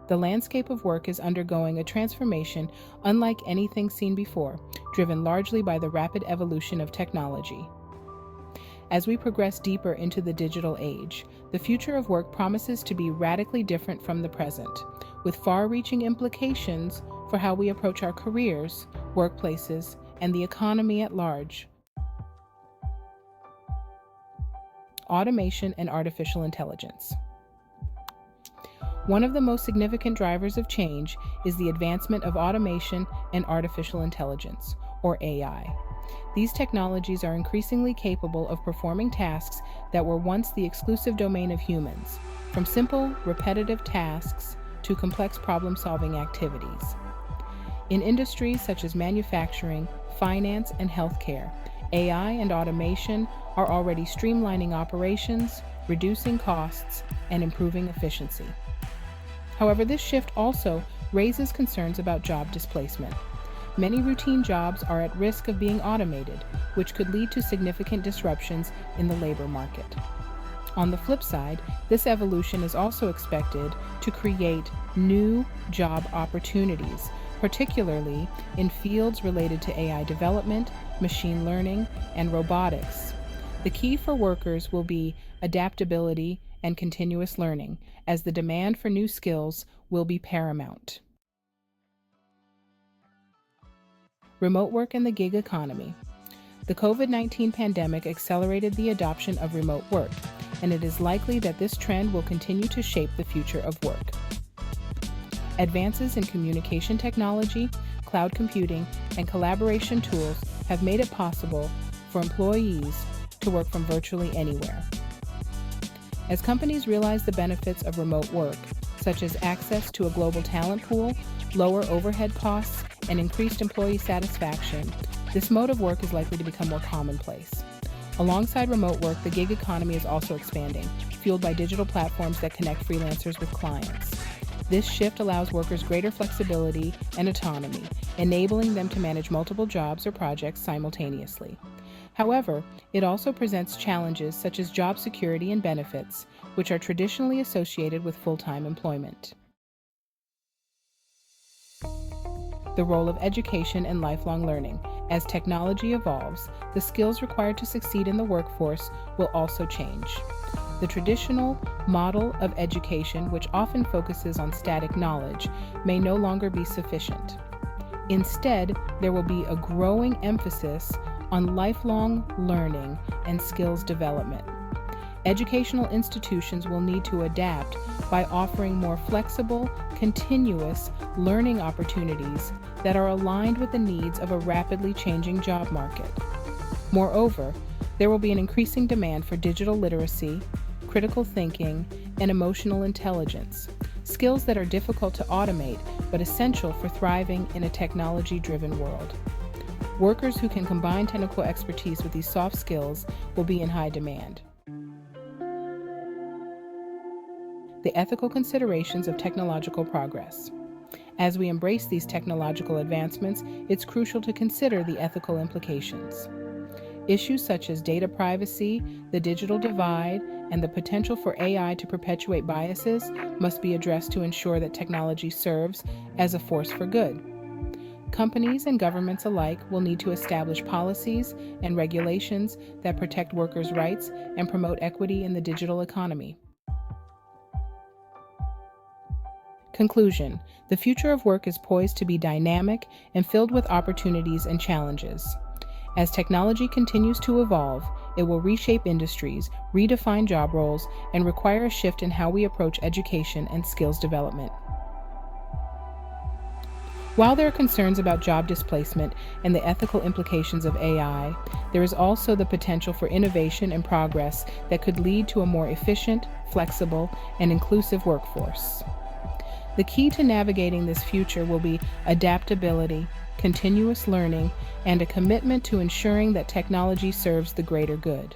The landscape of work is undergoing a transformation unlike anything seen before, driven largely by the rapid evolution of technology. As we progress deeper into the digital age, the future of work promises to be radically different from the present, with far-reaching implications for how we approach our careers, workplaces, and the economy at large. Automation and artificial intelligence. One of the most significant drivers of change is the advancement of automation and artificial intelligence, or AI. These technologies are increasingly capable of performing tasks that were once the exclusive domain of humans, from simple, repetitive tasks to complex problem-solving activities. In industries such as manufacturing, finance, and healthcare, AI and automation are already streamlining operations, reducing costs, and improving efficiency. However, this shift also raises concerns about job displacement. Many routine jobs are at risk of being automated, which could lead to significant disruptions in the labor market. On the flip side, this evolution is also expected to create new job opportunities, particularly in fields related to AI development, machine learning, and robotics. The key for workers will be adaptability and continuous learning, as the demand for new skills will be paramount. Remote work and the gig economy. The COVID-19 pandemic accelerated the adoption of remote work, and it is likely that this trend will continue to shape the future of work. Advances in communication technology, cloud computing, and collaboration tools have made it possible for employees to work from virtually anywhere. As companies realize the benefits of remote work, such as access to a global talent pool, lower overhead costs, and increased employee satisfaction, this mode of work is likely to become more commonplace. Alongside remote work, the gig economy is also expanding, fueled by digital platforms that connect freelancers with clients. This shift allows workers greater flexibility and autonomy, enabling them to manage multiple jobs or projects simultaneously. However, it also presents challenges such as job security and benefits, which are traditionally associated with full-time employment. The role of education and lifelong learning. As technology evolves, the skills required to succeed in the workforce will also change. The traditional model of education, which often focuses on static knowledge, may no longer be sufficient. Instead, there will be a growing emphasis on lifelong learning and skills development. Educational institutions will need to adapt by offering more flexible, continuous learning opportunities that are aligned with the needs of a rapidly changing job market. Moreover, there will be an increasing demand for digital literacy, critical thinking, and emotional intelligence, skills that are difficult to automate but essential for thriving in a technology-driven world. Workers who can combine technical expertise with these soft skills will be in high demand. The ethical considerations of technological progress. As we embrace these technological advancements, it's crucial to consider the ethical implications. Issues such as data privacy, the digital divide, and the potential for AI to perpetuate biases must be addressed to ensure that technology serves as a force for good. Companies and governments alike will need to establish policies and regulations that protect workers' rights and promote equity in the digital economy. Conclusion: the future of work is poised to be dynamic and filled with opportunities and challenges. As technology continues to evolve, it will reshape industries, redefine job roles, and require a shift in how we approach education and skills development. While there are concerns about job displacement and the ethical implications of AI, there is also the potential for innovation and progress that could lead to a more efficient, flexible, and inclusive workforce. The key to navigating this future will be adaptability, continuous learning, and a commitment to ensuring that technology serves the greater good.